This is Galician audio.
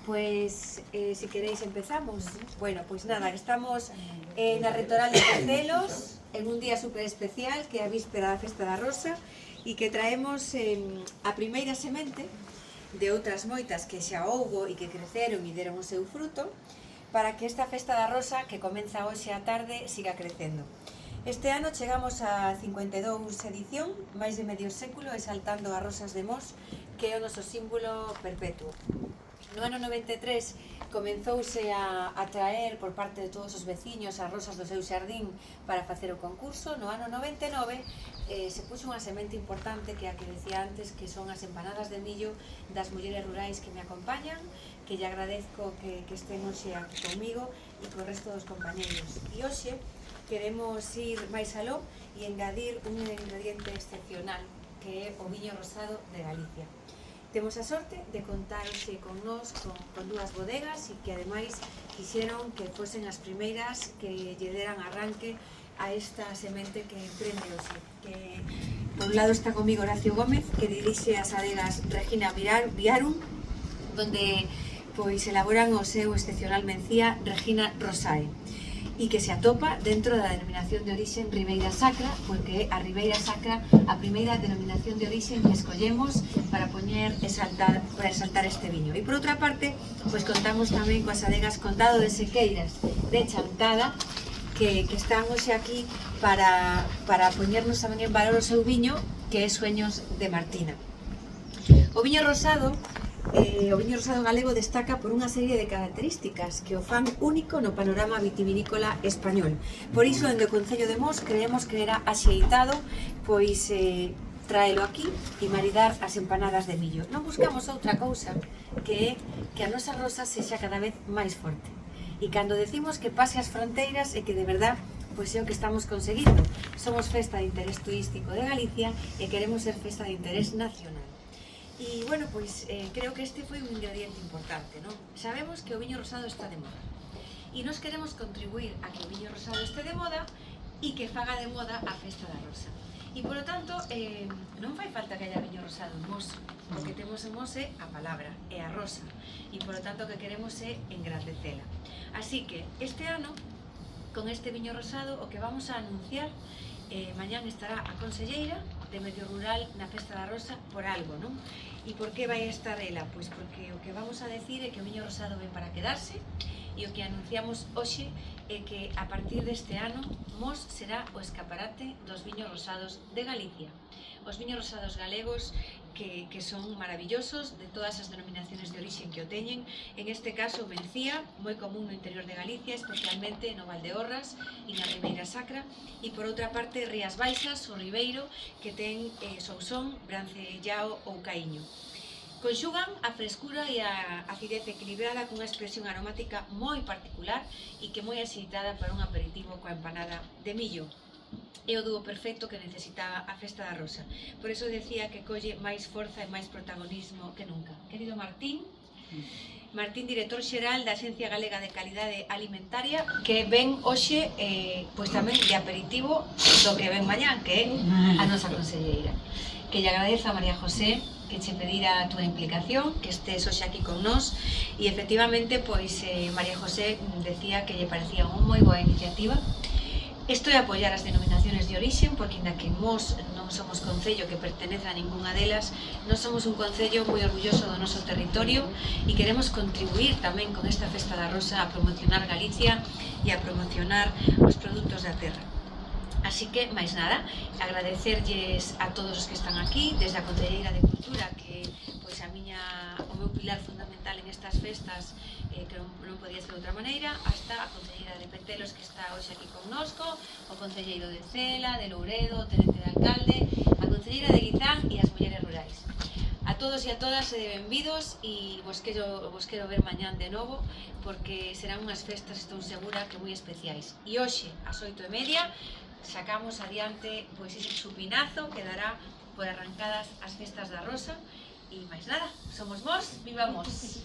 Pues, si queréis empezamos. Bueno, pues nada, estamos na Retoral de Candelos en un día super especial que é a víspera da Festa da Rosa e que traemos a primeira semente de outras moitas que xa houbo e que creceron e deron o seu fruto para que esta Festa da Rosa que comeza hoxe á tarde siga crecendo. Este ano chegamos a 52 edición, máis de medio século, exaltando as rosas de Mos, que é o noso símbolo perpetuo. No ano 93 comenzouse a traer por parte de todos os veciños as rosas do seu xardín para facer o concurso. No ano 99 se puxo unha semente importante que é a que decía antes, que son as empanadas de millo das mulleres rurais que me acompañan, que lle agradezco que estén hoxe aquí comigo e co resto dos compañeros. E hoxe queremos ir máis aló e engadir un ingrediente excepcional que é o viño rosado de Galicia. Temos a sorte de contar hoxe con nós con dúas bodegas e que ademais quixeron que fosen as primeiras que lle deran arranque a esta semente que prende hoxe. Que por un lado está comigo Horacio Gómez, que dirixe as adegas Regina Viarum, donde pois elaboran o seu excepcional mencía Regina Rosae, e que se atopa dentro da denominación de origen Ribeira Sacra, porque a Ribeira Sacra a primeira denominación de origen que escollemos para exaltar este viño. E por outra parte, pois contamos tamén coas adegas Condado de Sequeiras de Chantada, que están hoxe aquí para poñernos tamén en valor o seu viño, que é Sueños de Martina. O viño rosado galego destaca por unha serie de características que o fan único no panorama vitivinícola español. Por iso, dende o Concello de Mos, creemos que era axeitado pois traelo aquí e maridar as empanadas de millo. Non buscamos outra cousa que é que a nosa rosa sexa cada vez máis forte. E cando decimos que pase as fronteiras é que de verdad pois é o que estamos conseguindo. Somos festa de interés turístico de Galicia e queremos ser festa de interés nacional. E, bueno, pois, creo que este foi un ingrediente importante, non? Sabemos que o viño rosado está de moda. E nos queremos contribuir a que o viño rosado este de moda e que faga de moda a Festa da Rosa. E, polo tanto, non fai falta que haya viño rosado en Mos, o que temos en Mos é a palabra, é a rosa. E, polo tanto, o que queremos é engrandecela. Así que, este ano, con este viño rosado, o que vamos a anunciar, mañán estará a conselleira de Medio Rural na Festa da Rosa por algo, non? E por que vai estar ela? Pois porque o que vamos a decir é que o viño rosado ven para quedarse e o que anunciamos hoxe é que a partir deste ano Mos será o escaparate dos viños rosados de Galicia. Os viños rosados galegos que son maravillosos de todas as denominaciones de origen que o teñen. En este caso, mencía, moi común no interior de Galicia, especialmente no Valdeorras e na Ribeira Sacra, e por outra parte, Rías Baixas, o Ribeiro, que ten Sousón, Brancellao ou Caíño. Conxugan a frescura e a acidez equilibrada cunha expresión aromática moi particular e que moi axeitada para un aperitivo coa empanada de millo. É o dúo perfecto que necesitaba a Festa da Rosa. Por eso decía que colle máis forza e máis protagonismo que nunca. Querido Martín, director xeral da Axencia Galega de Calidade Alimentaria, que ven hoxe pois tamén de aperitivo do que ven mañán, que é a nosa conselleira. Que lle agradezo a María José que che pedira a túa implicación, que estés hoxe aquí con nós, e efectivamente, pois, María José decía que lle parecía unha moi boa iniciativa. Isto é apoiar as denominaciones de origen, porque inda que Mos non somos concello que pertenece a ninguna delas, non somos un concello moi orgulloso do noso territorio e queremos contribuir tamén con esta Festa da Rosa a promocionar Galicia e a promocionar os produtos da terra. Así que, máis nada, agradecerlles a todos os que están aquí, desde a Conselleira de Cultura, que pois o meu pilar fundamental en estas festas, que non podía ser de outra maneira, hasta a Conselleira de Pentelos, que está hoxe aquí connosco, o Conselleiro de Cela, de Louredo, o Tenente de Alcalde, a Conselleira de Guizán e as mulleres rurais. A todos e a todas sede benvidos e vos quero ver mañán de novo, porque serán unhas festas, estou segura, que moi especiais. E hoxe, ás 8:30, sacamos adiante pois ese chupinazo que dará por arrancadas as Festas da Rosa. E máis nada, somos Mos, viva Mos!